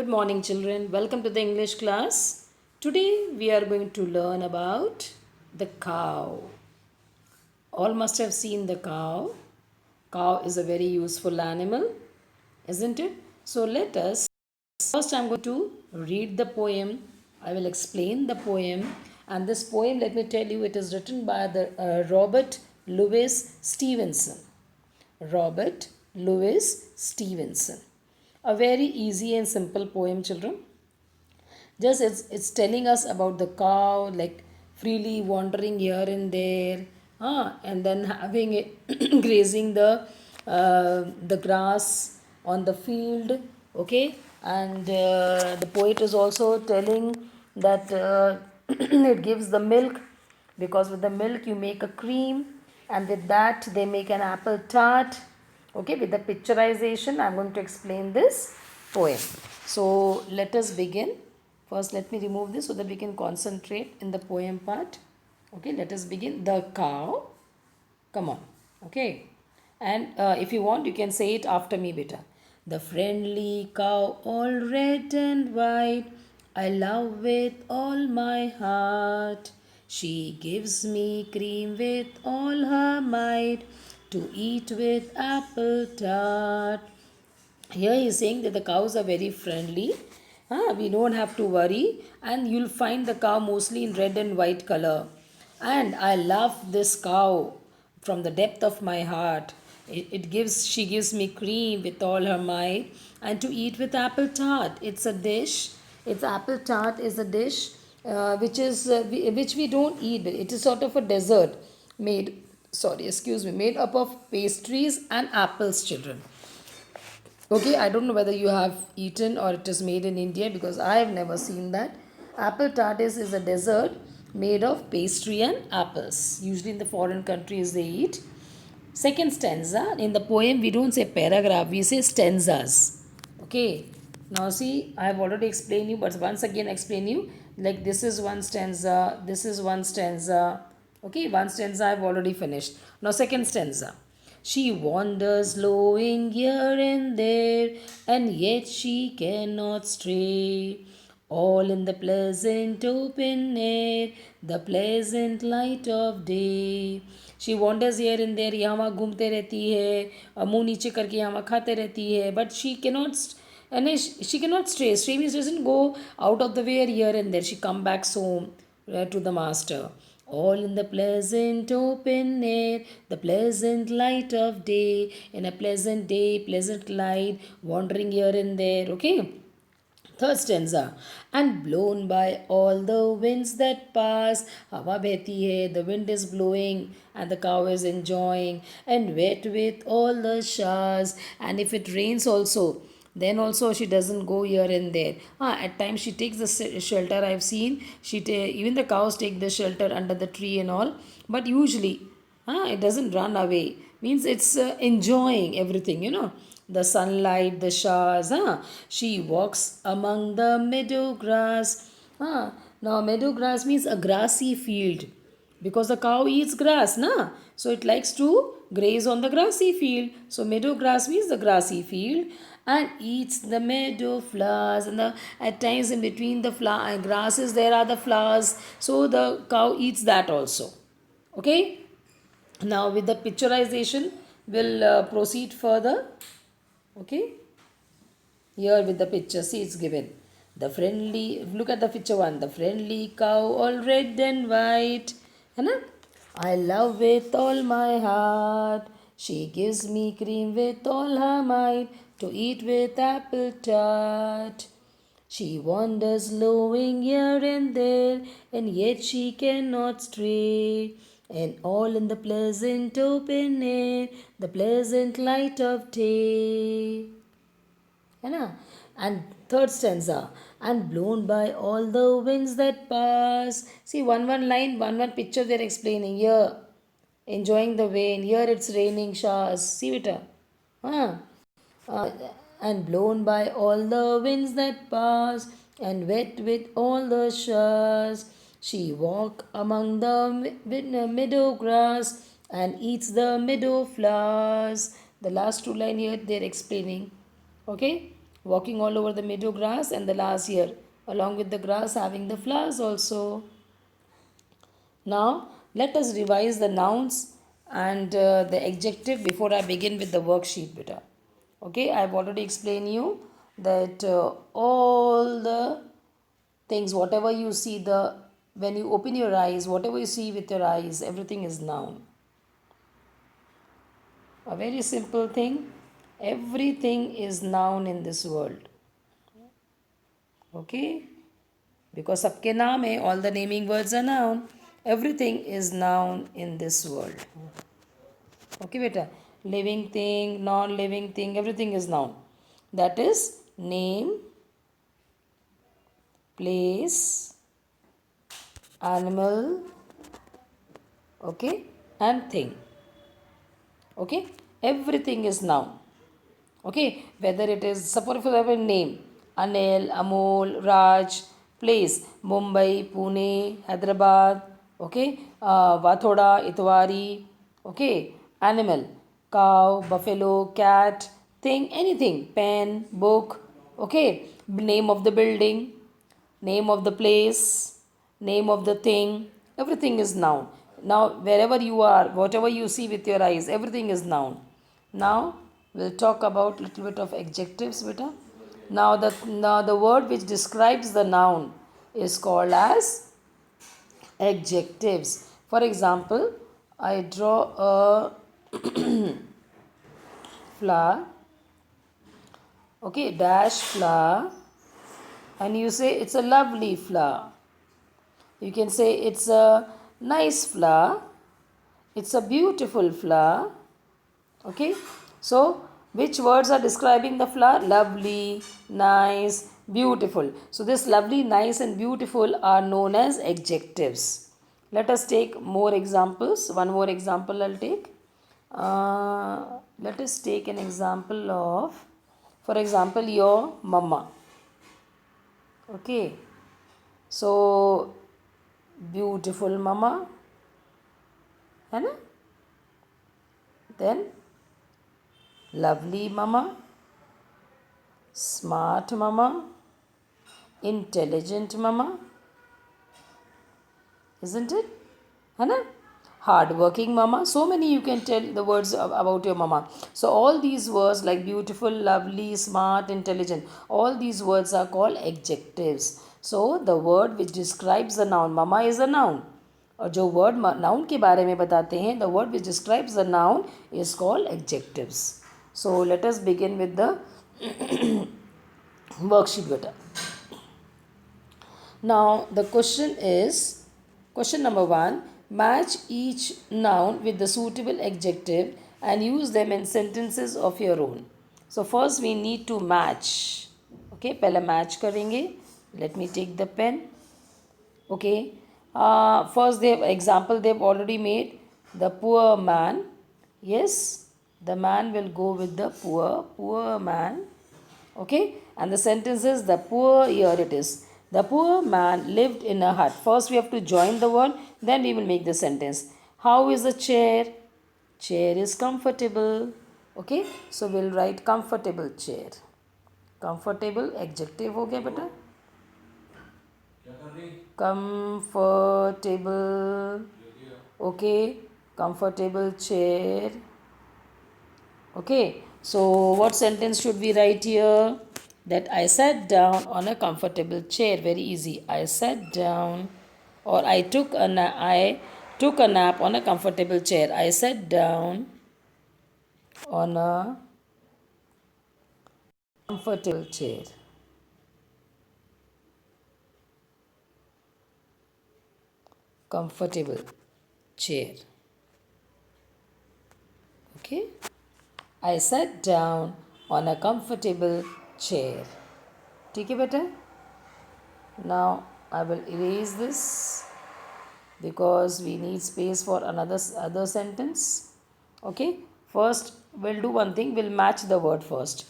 Good morning, children. Welcome to the English class. Today we are going to learn about the cow. All must have seen the cow. Cow is a very useful animal, isn't it? So let us first I'm going to read the poem. I will explain the poem. And this poem, let me tell you, it is written by the Robert Louis Stevenson. Robert Louis Stevenson. A very easy and simple poem, children. Just it's telling us about the cow, like freely wandering here and there, and then having it grazing the grass on the field. Okay, and the poet is also telling that it gives the milk, because with the milk you make a cream, and with that they make an apple tart. Okay, with the picturization I'm going to explain this poem. So let us begin. First, let me remove this so that we can concentrate in the poem part. Okay, let us begin. The cow. Come on. Okay. And if you want, you can say it after me, beta. The friendly cow, all red and white, I love with all my heart. She gives me cream with all her might to eat with apple tart. Here he is saying that the cows are very friendly. We don't have to worry, and you'll find the cow mostly in red and white color. And I love this cow from the depth of my heart. She gives me cream with all her might, and to eat with apple tart. It's a dish. It's apple tart is a dish which we don't eat. It is sort of a dessert made up of pastries and apples, children. Okay, I don't know whether you have eaten or it is made in India, because I have never seen that. Apple tart is a dessert made of pastry and apples. Usually in the foreign countries they eat. Second stanza, in the poem we don't say paragraph, we say stanzas. Okay, now see, I have already explained you, but once again explain you, like this is one stanza, this is one stanza. Okay, one stanza I have already finished. Now second stanza. She wanders lowing here and there, and yet she cannot stray. All in the pleasant open air, the pleasant light of day. She wanders here and there, यहाँ वहाँ घूमते रहती है, मुंह नीचे करके यहाँ वहाँ खाते रहती है, but she cannot and she cannot stray. Stray means doesn't go out of the way here and there. She come back home to the master. All in the pleasant open air, the pleasant light of day, in a pleasant day, pleasant light, wandering here and there. Okay. Third stanza. And blown by all the winds that pass, hawa behti hai, the wind is blowing and the cow is enjoying, and wet with all the showers. And if it rains also, then also she doesn't go here and there. At times she takes the shelter. I've seen even the cows take the shelter under the tree and all, but usually it doesn't run away. Means it's enjoying everything. The sunlight, the showers. She walks among the meadow grass. Now meadow grass means a grassy field, because the cow eats grass, so it likes to graze on the grassy field. So meadow grass means the grassy field, and eats the meadow flowers. And at times in between the grasses there are the flowers, so the cow eats that also. Okay. Now with the picturization, we'll proceed further. Okay. Here with the picture, see it's given. The friendly, look at the picture one. The friendly cow, all red and white. है I love with all my heart. She gives me cream with all her might to eat with apple tart. She wanders lowing here and there, and yet she cannot stray. And all in the pleasant open air, the pleasant light of day. And third stanza. And blown by all the winds that pass. See, one line, one picture they're explaining here. Enjoying the rain. Here it's raining showers. See it. Huh? uh, and blown by all the winds that pass, and wet with all the showers. She walk among the meadow grass, and eats the meadow flowers. The last two line here they're explaining. Okay. walking all over the meadow grass, and the last year, along with the grass, having the flowers also. Now, let us revise the nouns and the adjective before I begin with the worksheet, beta. Okay, I have already explained you that all the things, whatever you see, the when you open your eyes, whatever you see with your eyes, everything is noun. A very simple thing. Everything is noun in this world. Okay? Because सबके नाम है, all the naming words are noun. Everything is noun in this world. Okay, beta? Living thing, non-living thing, everything is noun. That is name, place, animal, okay, and thing. Okay, everything is noun. Okay, whether it is, suppose for example, name Anil, Amol, Raj, place Mumbai, Pune, Hyderabad, okay, Vathoda, Itwari, okay, animal cow, buffalo, cat, thing, anything, pen, book, okay, name of the building, name of the place, name of the thing, everything is noun. Now, wherever you are, whatever you see with your eyes, everything is noun. Now, we'll talk about little bit of adjectives, beta. Now the word which describes the noun is called as adjectives. For example, I draw a flower, okay, dash flower, and you say it's a lovely flower. You can say it's a nice flower, it's a beautiful flower. Okay, so which words are describing the flower? Lovely, nice, beautiful. So this lovely, nice, and beautiful are known as adjectives. Let us take more examples. One more example I'll take. Let us take an example of, for example, your mama. Okay, so beautiful mama, है ना? Then lovely mama, smart mama, intelligent mama, isn't it? Hana? Hardworking mama. So many you can tell the words about your mama. So all these words like beautiful, lovely, smart, intelligent, all these words are called adjectives. So the word which describes the noun, mama is a noun. और जो word noun के बारे में बताते हैं, the word which describes the noun is called adjectives. So let us begin with the worksheet बेटा. Now the question is, question number 1, match each noun with the suitable adjective and use them in sentences of your own. So first we need to match. Okay, पहले match करेंगे. Let me take the pen. Okay, first they have example they've already made, the poor man. Yes, the man will go with the poor man. Okay, and the sentence is the poor, here it is. The poor man lived in a hut. First we have to join the word, then we will make the sentence. How is the chair? Chair is comfortable. Okay, so we'll write comfortable chair. Comfortable adjective हो गया बेटा. Comfortable. Okay, comfortable chair. Okay, so what sentence should we write here? That I sat down on a comfortable chair. Very easy. I sat down, or I took a nap on a comfortable chair. I sat down on a comfortable chair. Comfortable chair. Okay, I sat down on a comfortable chair. ठीक है बेटा. Now I will erase this because we need space for other sentence. Okay, first we'll do one thing, we'll match the word first.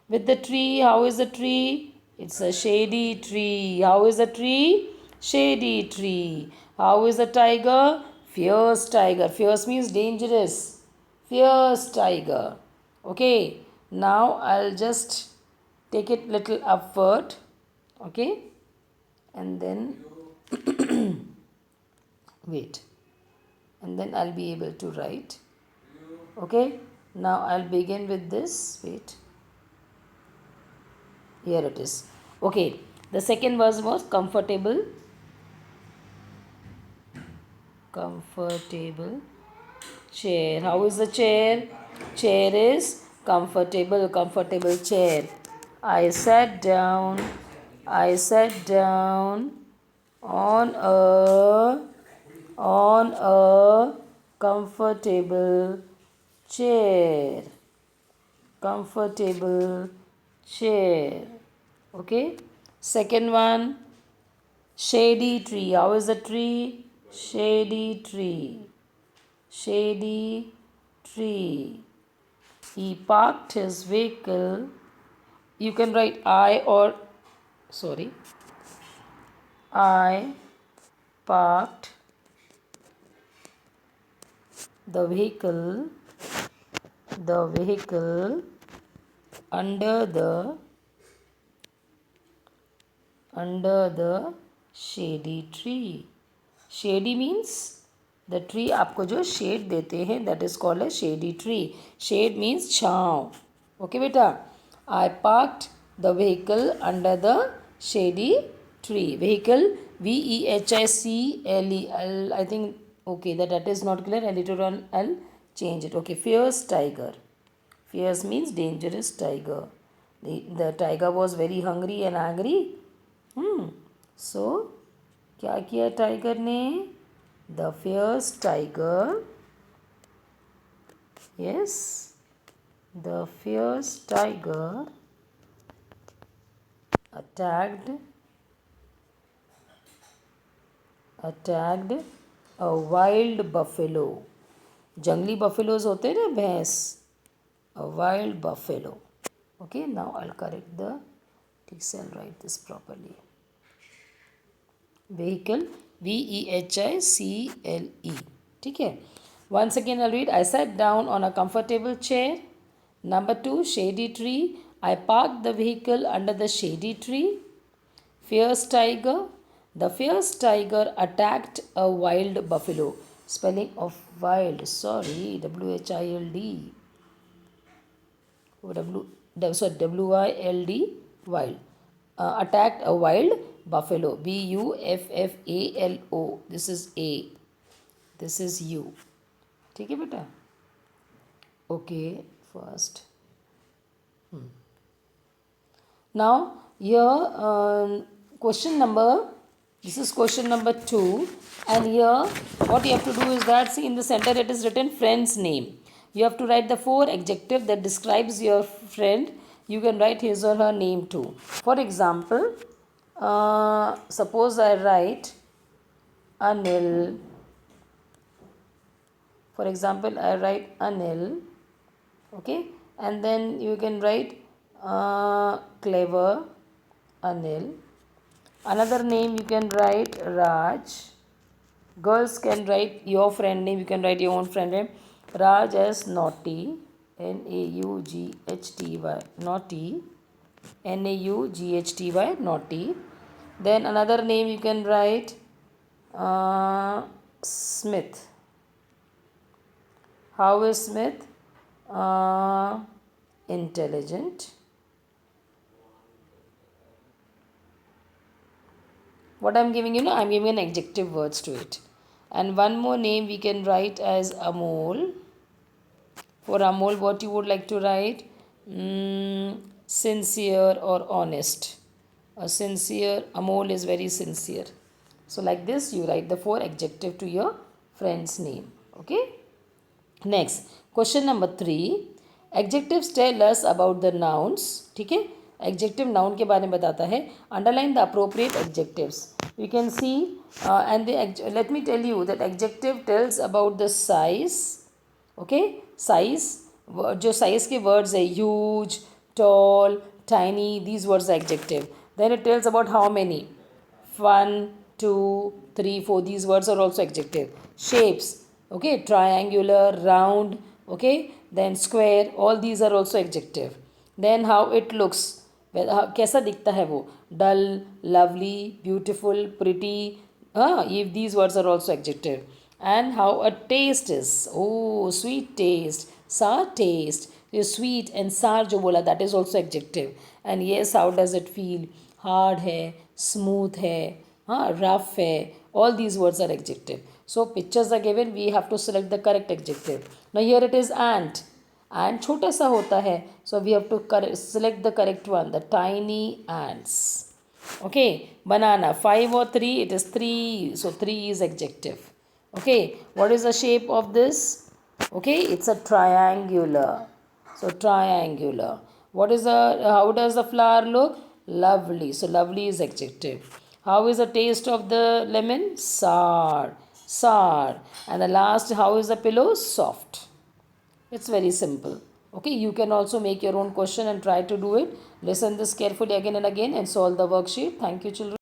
With the tree, how is the tree? It's a shady tree. How is the tree? Shady tree. How is the tiger? Fierce tiger. Fierce means dangerous. Fierce tiger. Okay, now I'll just take it little upward, okay, and then wait, and then I'll be able to write. Okay, now I'll begin with this. Wait, here it is. Okay, the second verse was comfortable. Comfortable chair. How is the chair? Chair is comfortable. Comfortable chair. I sat down. I sat down on a comfortable chair. Comfortable chair. Okay. Second one, shady tree. How is the tree? Shady tree. Shady tree. He parked his vehicle. You can write I or sorry. I parked the vehicle under the shady tree. Shady means the tree आपको जो shade देते हैं, that is called a shady tree. Shade means छाँव. Okay बेटा, I parked the vehicle under the shady tree. Vehicle VEHICLE. I think okay that is not clear. And later on I'll change it. Okay, fierce tiger. Fierce means dangerous tiger. The tiger was very hungry and angry. So क्या किया tiger ने? The fierce tiger, yes, the fierce tiger attacked a wild buffalo. जंगली buffaloes होते हैं ना भैंस. A wild buffalo. Okay, now I'll correct the text. I'll write this properly. Vehicle VEHICLE. ठीक है. Once again I'll read. I sat down on a comfortable chair. Number 2, shady tree. I parked the vehicle under the shady tree. Fierce tiger. The fierce tiger attacked a wild buffalo. Spelling of wild. Sorry, WHILD. WILD. Wild. Attacked a wild buffalo. BUFFALO. This is A. This is U. ठीक है बेटा. Okay, first. Now here question number. This is question number 2, and here what you have to do is that, see, in the center it is written friend's name. You have to write the 4 adjective that describes your friend. You can write his or her name too. For example, suppose I write Anil. For example, I write Anil. Okay, and then you can write clever Anil. Another name you can write Raj. Girls can write your friend name. You can write your own friend name. Raj as naughty. NAUGHTY. Naughty. NAUGHTY. Naughty. Then another name you can write Smith. How is Smith? Intelligent. What I'm giving you now, I'm giving an adjective words to it. And one more name we can write as Amol. For Amol, what you would like to write? Sincere or honest. A sincere, Amol is very sincere. So like this, you write the 4 adjective to your friend's name. Okay. Next, question number 3. Adjectives tell us about the nouns. ठीक है. Adjective noun के बारे में बताता है. Underline the appropriate adjectives. You can see and let me tell you that adjective tells about the size. Okay, size. जो size के words है, huge, tall, tiny. These words are adjective. Then it tells about how many. 1, 2, 3, 4. These words are also adjective. Shapes. Okay, triangular, round. Okay, then square. All these are also adjective. Then how it looks. कैसा दिखता है वो? डल, lovely, beautiful, pretty. हाँ, if these words are also adjective. And how a taste is. Oh, sweet taste, sour taste. ये sweet and sour जो बोला, that is also adjective. And yes, how does it feel? Hard है, smooth है, हाँ, rough है. All these words are adjective. So pictures are given. We have to select the correct adjective. Now here it is ant. Ant छोटा सा होता है. So we have to select the correct one. The tiny ants. Okay, banana 5 or 3, it is 3, so 3 is adjective. Okay, what is the shape of this? Okay, it's a triangular. So triangular. What is the how does the flower look? Lovely. So lovely is adjective. How is the taste of the lemon? Sour. Sour. And the last, how is the pillow? Soft. It's very simple. Okay, you can also make your own question and try to do it. Listen this carefully again and again and solve the worksheet. Thank you, children.